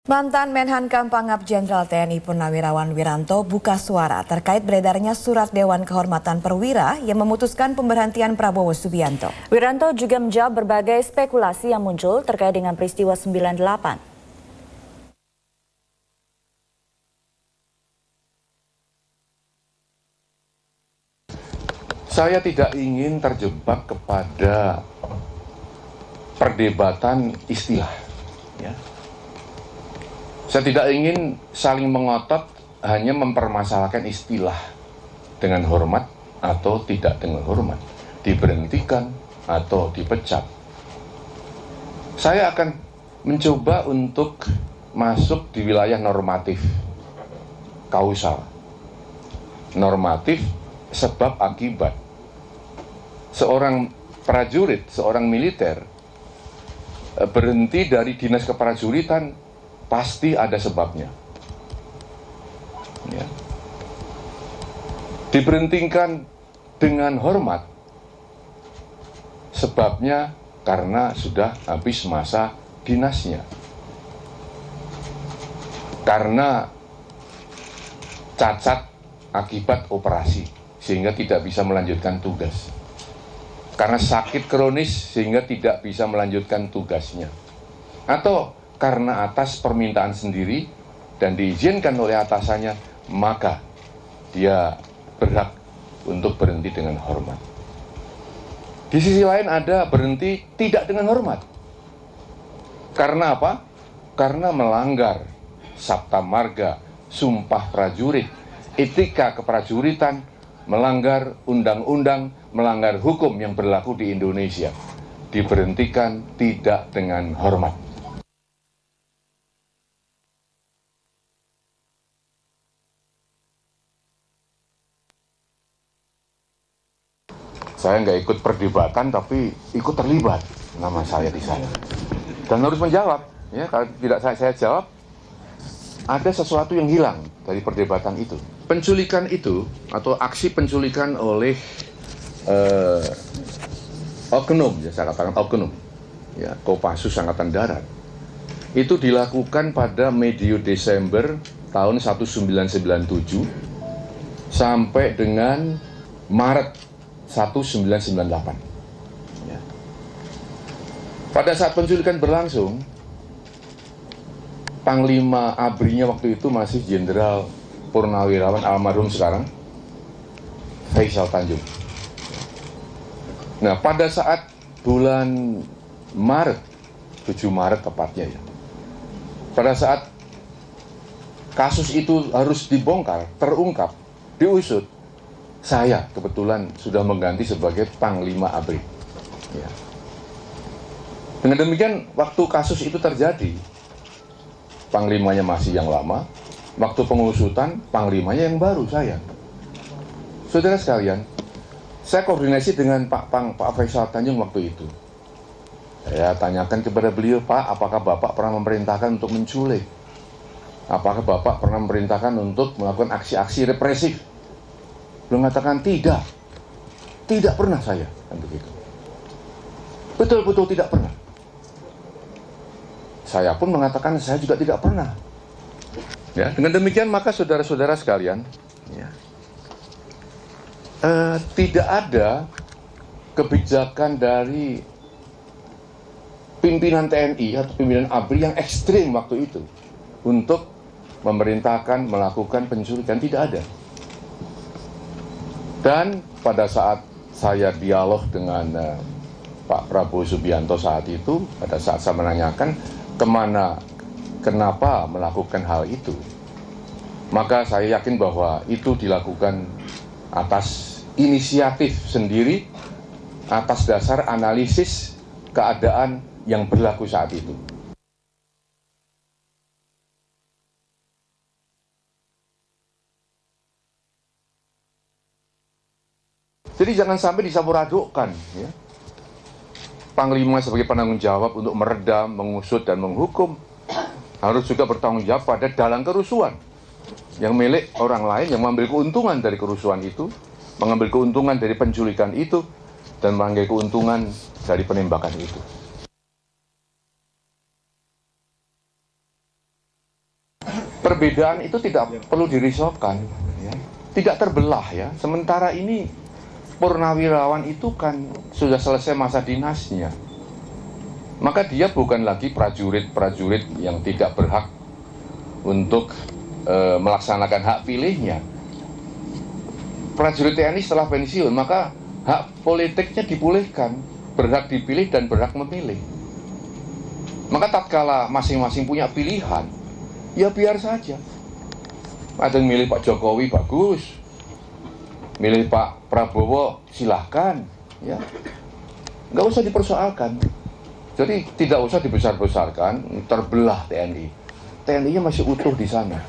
Mantan Menhankam Pangap Jenderal TNI Purnawirawan Wiranto buka suara terkait beredarnya surat Dewan Kehormatan Perwira yang memutuskan pemberhentian Prabowo Subianto. Wiranto juga menjawab berbagai spekulasi yang muncul terkait dengan peristiwa 98. Saya tidak ingin terjebak kepada perdebatan istilah. Ya. Saya tidak ingin saling mengotot hanya mempermasalahkan istilah dengan hormat atau tidak dengan hormat, diberhentikan atau dipecat. Saya akan mencoba untuk masuk di wilayah normatif, kausal, normatif sebab akibat. Seorang prajurit, seorang militer berhenti dari dinas keprajuritan pasti ada sebabnya. Ya. Diberhentikan dengan hormat, sebabnya karena sudah habis masa dinasnya. Karena cacat akibat operasi, sehingga tidak bisa melanjutkan tugas. Karena sakit kronis sehingga tidak bisa melanjutkan tugasnya. Atau karena atas permintaan sendiri dan diizinkan oleh atasannya, maka dia berhak untuk berhenti dengan hormat. Di sisi lain ada berhenti tidak dengan hormat. Karena apa? Karena melanggar sabta marga, sumpah prajurit, etika keprajuritan, melanggar undang-undang, melanggar hukum yang berlaku di Indonesia. Diberhentikan tidak dengan hormat. Saya nggak ikut perdebatan, tapi ikut terlibat nama saya di sana. Dan harus menjawab. Ya, kalau tidak saya jawab, ada sesuatu yang hilang dari perdebatan itu. Penculikan itu, atau aksi penculikan oleh oknum, ya saya katakan oknum, ya, Kopassus Angkatan Darat, itu dilakukan pada medio Desember tahun 1997 sampai dengan Maret 1998. Ya. Pada saat penculikan berlangsung, Panglima ABRI-nya waktu itu masih Jenderal Purnawirawan almarhum sekarang, Faisal Tanjung. Nah, pada saat bulan Maret, 7 Maret tepatnya ya, pada saat kasus itu harus dibongkar, terungkap, diusut, saya kebetulan sudah mengganti sebagai Panglima ABRI. Ya. Dengan demikian, waktu kasus itu terjadi, Panglimanya masih yang lama, waktu pengusutan, Panglimanya yang baru, saya. Saudara sekalian, saya koordinasi dengan Pak Faisal Tanjung waktu itu. Saya tanyakan kepada beliau, Pak, apakah Bapak pernah memerintahkan untuk menculik? Apakah Bapak pernah memerintahkan untuk melakukan aksi-aksi represif? Beliau mengatakan tidak. Tidak pernah saya, kan begitu. Betul-betul tidak pernah. Saya pun mengatakan saya juga tidak pernah. Ya, dengan demikian maka saudara-saudara sekalian, ya, tidak ada kebijakan dari pimpinan TNI atau pimpinan ABRI yang ekstrim waktu itu untuk memerintahkan melakukan penculikan, tidak ada. Dan pada saat saya dialog dengan Pak Prabowo Subianto saat itu, pada saat saya menanyakan kenapa melakukan hal itu, maka saya yakin bahwa itu dilakukan atas inisiatif sendiri, atas dasar analisis keadaan yang berlaku saat itu. Jadi jangan sampai disampuradukan, ya. Panglima sebagai penanggung jawab untuk meredam, mengusut, dan menghukum harus juga bertanggung jawab pada dalang kerusuhan yang milik orang lain yang mengambil keuntungan dari kerusuhan itu, mengambil keuntungan dari penculikan itu, dan mengambil keuntungan dari penembakan itu. perbedaan itu tidak perlu dirisaukan, ya. Tidak terbelah ya. Sementara ini Purnawirawan itu kan sudah selesai masa dinasnya. Maka dia bukan lagi prajurit-prajurit yang tidak berhak untuk melaksanakan hak pilihnya. Prajurit TNI setelah pensiun, maka hak politiknya dipulihkan, berhak dipilih dan berhak memilih. Maka tatkala masing-masing punya pilihan, ya biar saja. Ada yang milih Pak Jokowi bagus, milih Pak Prabowo silahkan, ya, nggak usah dipersoalkan. Jadi tidak usah dibesar-besarkan, terbelah TNI. TNI-nya masih utuh di sana.